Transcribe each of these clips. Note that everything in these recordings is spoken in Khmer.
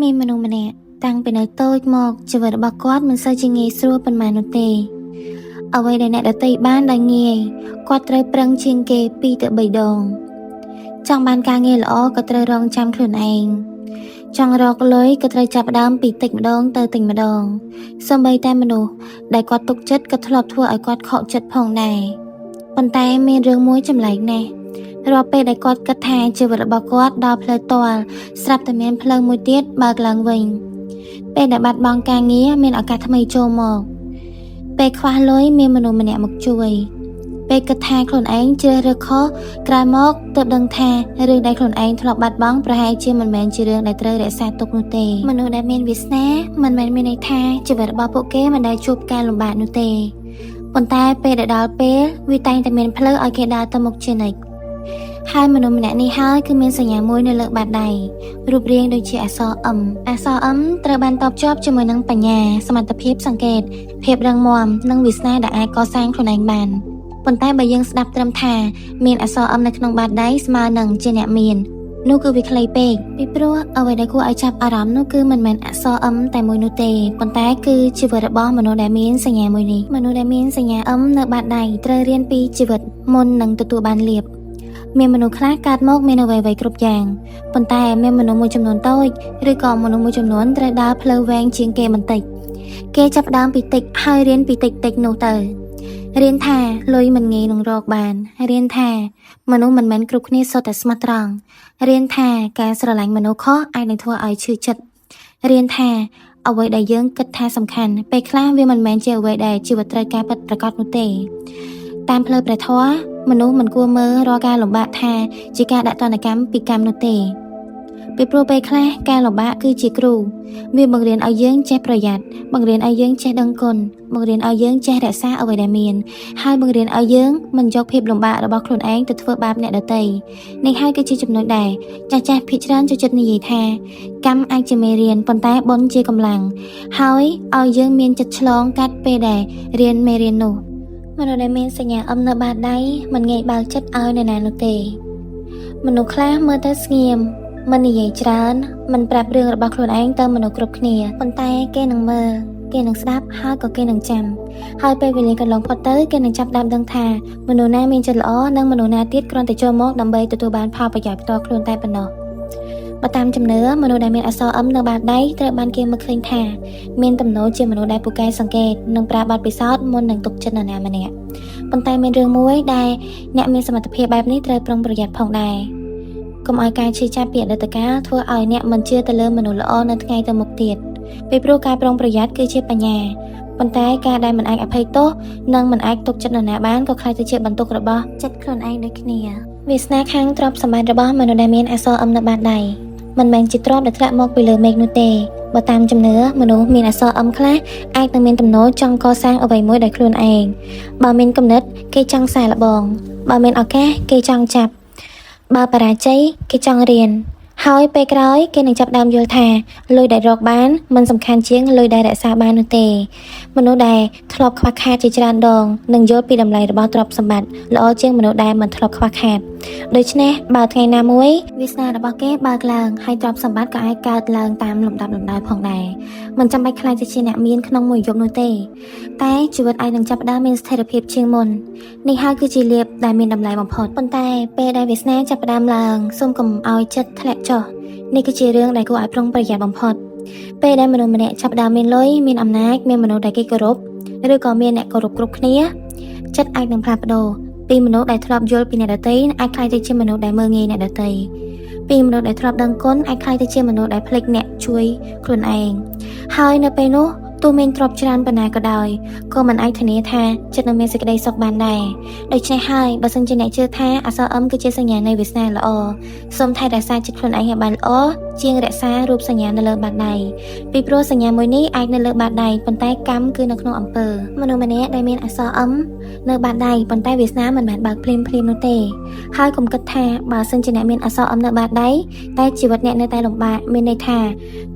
មានមនុស្សម្នាក់តាំងពីនៅតូចមកជីវិតរបស់គាត់មិនសូវជាងាយស្រួលប៉ុន្មាននោះទេអ្វីដែលអ្នកដទៃបានដោយងាយគាត់ត្រូវប្រឹងជាងគេ2ទៅ3ដងចង់បានការងារល្អក៏ត្រូវរងចាំខ្លួនឯងចង់រកលុយក៏ត្រូវចាប់ផ្ដើមពីតិចម្ដងទៅតិចម្ដងសូម្បីតែមនុស្សដែលគាត់ទុកចិត្តក៏ធ្លាប់ធ្វើឲ្យគាត់ខកចិត្តផងដែរប៉ុន្តែមានរឿងមួយចម្លែកណាស់រាល់ពេលដែលគាត់គិតថាជីវិតរបស់គាត់ដល់ផ្លូវទាល់ស្រាប់តែមានផ្លូវមួយទៀតបើកឡើងវិញពេលដែលបាត់បង់ការងារមានឱកាសថ្មីចូលមកពេលខ្វះលុយមានមនុស្សម្នាក់មកជួយពេលគិតថាខ្លួនឯងជ្រើសរើសខុសក្រោយមកទើបដឹងថារឿងដែលខ្លួនឯងធ្លាប់បាត់បង់ប្រហែលជាមិនមែនជារឿងដែលត្រូវរក្សាទុកនោះទេមនុស្សដែលមានវាសនាមិនមែនមានន័យថាជីវិតរបស់ពួកគេមិនដែលជួបការលំបាកនោះទេប៉ុន្តែពេលដែលដល់ពេលវាតែងតែមានផ្លូវឲ្យគេដើរទៅមុខជានិច្ចហើយមនុស្សម្នាក់នេះហើយគឺមានសញ្ញាមួយនៅលើបាតដៃរូបរាងដូចជាអក្សរ M អក្សរ M ត្រូវបានតបជាប់ជាមួយនឹងបញ្ញាសមត្ថភាពសង្កេតភាពរឹងមាំនិងវាសនាដែលអាចកសាងខ្លួនឯងបានប៉ុន្តែបើយើងស្ដាប់ត្រឹមថាមានអក្សរ M នៅក្នុងបាតដៃស្មើនឹងជាអ្នកមាននោះគឺវាខ្លីពេកពីព្រោះអ្វីដែលគួរឲ្យចាប់អារម្មណ៍នោះគឺមិនមែនអក្សរ M តែមួយនោះទេប៉ុន្តែគឺជីវិតរបស់មនុស្សដែលមានសញ្ញាមួយនេះមនុស្សដែលមានសញ្ញា M នៅបាតដៃត្រូវរៀនពីជីវិតមុននឹងទទួលបានលាភមានមនុស្សខ្លះកើតមកមានអ្វីៗគ្រប់យ៉ាងប៉ុន្តែមានមនុស្សមួយចំនួនតូចឬក៏មនុស្សមួយចំនួនត្រូវដើរផ្លូវវែងជាងគេបន្តិចគេចាប់ផ្ដើមពីតិចហើយរៀនពីតិចនោះទៅរៀនថាលុយមិនងាយនឹងរកបានរៀនថាមនុស្សមិនមែនគ្រប់គ្នាសុទ្ធតែស្មោះត្រង់រៀនថាការស្រឡាញ់មនុស្សខុសអាចនឹងធ្វើឲ្យឈឺចិត្តរៀនថាអ្វីដែលយើងគិតថាសំខាន់ពេលខ្លះវាមិនមែនជាអ្វីដែលជីវិតត្រូវការពិតប្រាកដនោះទេតាមផ្លូវព្រះធម៌មនុស្សមិនគួរមើលរាល់ការលំបាកថាជាការដាក់ទណ្ឌកម្មពីកម្មនោះទេពីព្រោះពេលខ្លះការលំបាកគឺជាគ្រូវាបង្រៀនឲ្យយើងចេះប្រយ័ត្នបង្រៀនឲ្យយើងចេះដឹងគុណបង្រៀនឲ្យយើងចេះរក្សាអ្វីដែលមានហើយបង្រៀនឲ្យយើងមិនយកភាពលំបាករបស់ខ្លួនឯងទៅធ្វើបាបអ្នកដទៃនេះហើយគឺជាចំណុចដែលចាស់ភាគច្រើនចូលចិត្តនិយាយថាកម្មអាចជាមេរៀនប៉ុន្តែបុណ្យជាកម្លាំងហើយឲ្យយើងមានចិត្តឆ្លងកាត់ពេលដែលរៀនមេរៀននោះមនុស្សដែលមានសញ្ញា M នៅបាតដៃមិនងាយបើកចិត្តឲ្យនរណានោះទេមនុស្សខ្លះមើលទៅស្ងៀមមិននិយាយច្រើនមិនប្រាប់រឿងរបស់ខ្លួនឯងទៅមនុស្សគ្រប់គ្នាប៉ុន្តែគេនឹងមើលគេនឹងស្ដាប់ហើយក៏គេនឹងចាំហើយពេលវេលាកន្លងផុតទៅគេនឹងចាប់ផ្ដើមដឹងថាមនុស្សណាមានចិត្តល្អនិងមនុស្សណាទៀតគ្រាន់តែចូលមកដើម្បីទទួលបានផលប្រយោជន៍ផ្ទាល់ខ្លួនតែប៉ុណ្ណោះបើតាមជំនឿមនុស្សដែលមានអក្សរ M នៅបាតដៃត្រូវបានគេមើលឃើញថាមានទំនោរជាមនុស្សដែលពូកែសង្កេតនិងប្រើបទពិសោធន៍មុននឹងទុកចិត្តនរណាម្នាក់ប៉ុន្តែមានរឿងមួយដែលអ្នកមានសមត្ថភាពបែបនេះត្រូវប្រុងប្រយ័ត្នផងដែរកុំឲ្យការឈឺចាប់ពីអតីតកាលធ្វើឲ្យអ្នកមិនជឿទៅលើមនុស្សល្អនៅថ្ងៃទៅមុខទៀតពីព្រោះការប្រុងប្រយ័ត្នគឺជាបញ្ញាប៉ុន្តែការដែលមិនអាចអភ័យទោសនិងមិនអាចទុកចិត្តនរណាបានក៏ក្លាយទៅជាបន្ទុករបស់ចិត្តខ្លួនឯងដូចគ្នាវាសនាខាងទ្រព្យសម្បត្តិរបស់មនុស្សដែលមានអក្សរ M នៅបាតដៃមិនមែនជាទ្រព្យដែលធ្លាក់មកពីលើមេឃនោះទេបើតាមជំនឿមនុស្សមានអក្សរ M ខ្លះអាចនឹងមានទំនោរចង់កសាងអ្វីមួយដោយខ្លួនឯងបើមានគំនិតគេចង់សាកល្បងបើមានឱកាសគេចង់ចាប់បើបរាជ័យគេចង់រៀនហើយពេលក្រោយគេនឹងចាប់ដើមយល់ថាលុយដែលរកបានមិនសំខាន់ជាងលុយដែលរក្សាបាននោះទេមនុស្សដែលធ្លាប់ខ្វះខាតជាច្រើនដងនឹងយល់ពីតម្លៃរបស់ទ្រព្យសម្បត្តិល្អជាងមនុស្សដែលមិនធ្លាប់ខ្វះខាតដូច្នេះបើថ្ងៃណាមួយវាសនារបស់គេបើកឡើងហើយទ្រព្យសម្បត្តិក៏អាចកើតឡើងតាមលំដាប់លំដោយផងដែរមិនចាំបាច់ខ្លាចទៅជាអ្នកមានក្នុងមួយយប់នោះទេតែជីវិតអាចនឹងចាប់ផ្ដើមមានស្ថិរភាពជាងមុននេះហើយគឺជាលាភដែលមានតម្លៃបំផុតប៉ុន្តែពេលដែលវាសនាចាប់ផ្ដើមឡើងសូមកុំឲ្យចិត្តធ្លាក់ចុះនេះគឺជារឿងដែលគួរឲ្យប្រុងប្រយ័ត្នបំផុតពេលដែលមនុស្សម្នាក់ចាប់ផ្ដើមមានលុយមានអំណាចមានមនុស្សដែលគេគោរពឬក៏មានអ្នកគោរពគ្រប់គ្នាចិត្តអាចនឹងផ្លាស់ប្ដូរពីមនុស្សដែលធ្លាប់យល់ពីអ្នកដទៃអាចក្លាយទៅជាមនុស្សដែលមើលងាយអ្នកដទៃពីមនុស្សដែលធ្លាប់ដឹងគុណអាចក្លាយទៅជាមនុស្សដែលភ្លេចអ្នកជួយខ្លួនឯងហើយនៅពេលនោះទោះមានទ្រព្យច្រើនប៉ុណ្ណាក៏ដោយក៏មិនអាចធានាថាចិត្តនឹងមានសេចក្តីសុខបានដែរដូច្នេះហើយបើសិនជាអ្នកជឿថាអក្សរ M គឺជាសញ្ញានៃវាសនាល្អសូមថែរក្សាចិត្តខ្លួនឯងឲ្យបានល្អជាងរក្សារូបសញ្ញានៅលើបាតដៃពីព្រោះសញ្ញាមួយនេះអាចនៅលើបាតដៃប៉ុន្តែកម្មគឺនៅក្នុងអំពើមនុស្សម្នាក់ដែលមានអក្សរ M នៅបាតដៃប៉ុន្តែវាសនាមិនមែនបើកភ្លាមនោះទេហើយកុំគិតថាបើសិនជាអ្នកមានអក្សរ M នៅបាតដៃតែជីវិតអ្នកនៅតែលំបាកមានន័យថា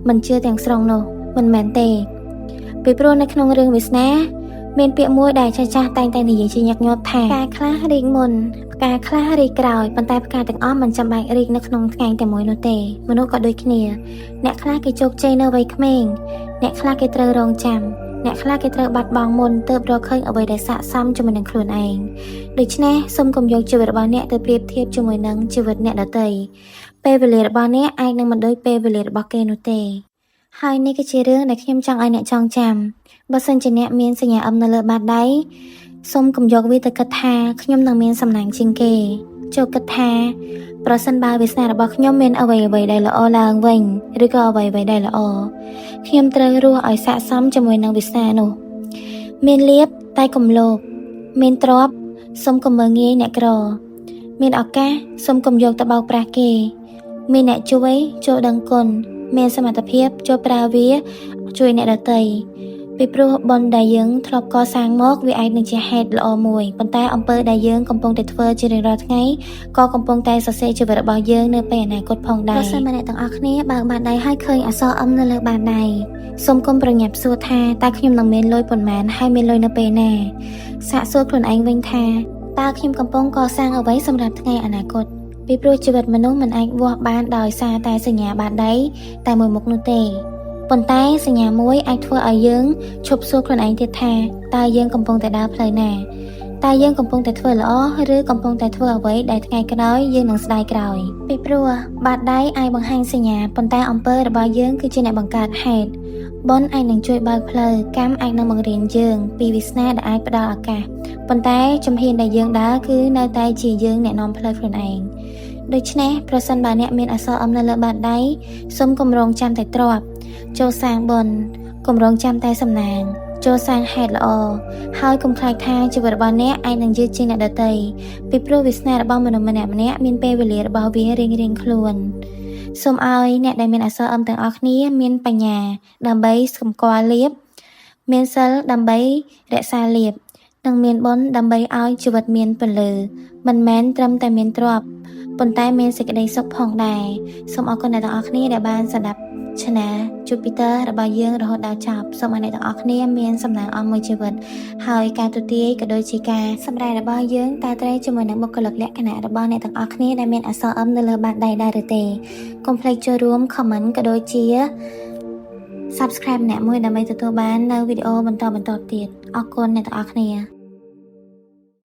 មិនជឿទាំងស្រុងនោះមិនមែនទេពីព្រោះនៅក្នុងរឿងវាសនា មានពាក្យមួយដែលចាស់ៗតែងតែនិយាយជាញឹកញាប់ថាផ្កាខ្លះរីកមុនផ្កាខ្លះរីកក្រោយប៉ុន្តែផ្កាទាំងអស់មិនចាំបាច់រីកនៅក្នុងថ្ងៃតែមួយនោះទេមនុស្សក៏ដូចគ្នាអ្នកខ្លះគេជោគជ័យនៅវ័យក្មេងអ្នកខ្លះគេត្រូវរងចាំអ្នកខ្លះគេត្រូវបាត់បង់មុនទើបរកឃើញអ្វីដែលស័ក្តិសមជាមួយនឹងខ្លួនឯងដូច្នេះសូមកុំយកជីវិតរបស់អ្នកទៅប្រៀបធៀបជាមួយនឹងជីវិតអ្នកដទៃពេលវេលារបស់អ្នកអាចនឹងមិនដូចពេលវេលារបស់គេនោះទេហើយនេះគឺជារឿងដែលខ្ញុំចង់ឲ្យអ្នកចងចាំបើសិនជាអ្នកមានសញ្ញាអឹមនៅលើបាតដៃសូមកុំយកវាទៅគិតថាខ្ញុំនឹងមានសំណាងជាងគេចូលគិតថាប្រសិនបើវាសនារបស់ខ្ញុំមានអ្វីៗដែលល្អឡើងវិញឬក៏អ្វីៗដែលល្អខ្ញុំត្រូវរស់ឲ្យស័ក្តិសមជាមួយនឹងវាសនានោះមានលៀបតែកុំលោភមានទ្រព្យសូមកុំមើលងាយអ្នកក្រមានឱកាសសូមកុំយកទៅបោកប្រាស់គេមានអ្នកជួយចូលដឹងគុណមានសមត្ថភាពចូលប្រើវាជួយអ្នកដទៃពីព្រោះបុណ្យដែលយើងធ្លាប់កសាងមកវាអាចនឹងជាហេតុល្អមួយប៉ុន្តែអំពើដែលយើងកំពុងតែធ្វើជារៀងរាល់ថ្ងៃក៏កំពុងតែសរសេរជីវិតរបស់យើងនៅពេលអនាគតផងដែរបើសិនមកអ្នកទាំងអស់គ្នាបើកបាតដៃហើយឃើញអក្សរអឹមនៅលើបាតដៃសូមកុំប្រញាប់សួរថាតើខ្ញុំនឹងមានលុយប៉ុន្មានហើយមានលុយនៅពេលណាសាកសួរខ្លួនឯងវិញថាតើខ្ញុំកំពុងកសាងអ្វីសម្រាប់ថ្ងៃអនាគតពីព្រោះជីវិតមនុស្សមិនអាចវាស់បានដោយសារតែសញ្ញាបាតដៃតែមួយមុខនោះទេប៉ុន្តែសញ្ញាមួយអាចធ្វើឲ្យយើងឈប់សួរខ្លួនឯងទៀតថាតើយើងកំពុងតែដើរផ្លូវណាតើយើងកំពុងតែធ្វើល្អឬកំពុងតែធ្វើអ្វីដែលថ្ងៃក្រោយយើងនឹងស្ដាយក្រោយពីព្រោះបាតដៃអាចបង្ហាញសញ្ញាប៉ុន្តែអំពើរបស់យើងគឺជាអ្នកបង្កើតហេតុបុណ្យអាចនឹងជួយបើកផ្លូវកម្មអាចនឹងបង្រៀនយើងពីវាសនាដែលអាចផ្ដល់ឱកាសប៉ុន្តែជំហានដែលយើងដើរគឺនៅតែជាយើងអ្នកនាំផ្លូវខ្លួនឯងដូច្នេះប្រសិនបើអ្នកមានអក្សរអឹមនៅលើបាតដៃសូមគម្រោងចាំតែទ្រព្យចូលសាងបុណ្យគម្រោងចាំតែសំណាងចូលសាងហេតុល្អហើយកុំខ្លាចថាជីវិតរបស់អ្នកអាចនឹងយឺតជាងអ្នកដទៃពីព្រោះវាសនារបស់មនុស្សម្នាក់ៗមានពេលវេលារបស់វារៀងៗខ្លួនសូមឲ្យអ្នកដែលមានអក្សរអឹមទាំងអស់គ្នាមានបញ្ញាដើម្បីសម្គាល់លៀបមានសិលដើម្បីរក្សាលៀបនិងមានបុណ្យដើម្បីឲ្យជីវិតមានពន្លឺមិនមែនត្រឹមតែមានទ្រព្យប៉ុន្តែមានសេចក្តីសុខផងដែរសូមអរគុណអ្នកទាំងអស់គ្នាដែលបានស្ដាប់Channel Jupiter របស់យើងរហូតដល់ចប់សូមឲ្យអ្នកទាំងអស់គ្នាមានសំណាងអស់មួយជីវិតហើយការទូទាយក៏ដូចជាការសម្ដែងរបស់យើងតើត្រូវជាមួយនឹងបុគ្គលិកលក្ខណៈរបស់អ្នកទាំងអស់គ្នាដែលមានអក្សរអឹមនៅលើបាតដៃដែរឬទេកុំភ្លេចចូលរួម comment ក៏ដូចជា Subscribe អ្នកមួយដើម្បីទទួលបាននៅវីដេអូបន្តទៀតអរគុណអ្នកទាំងអស់គ្នា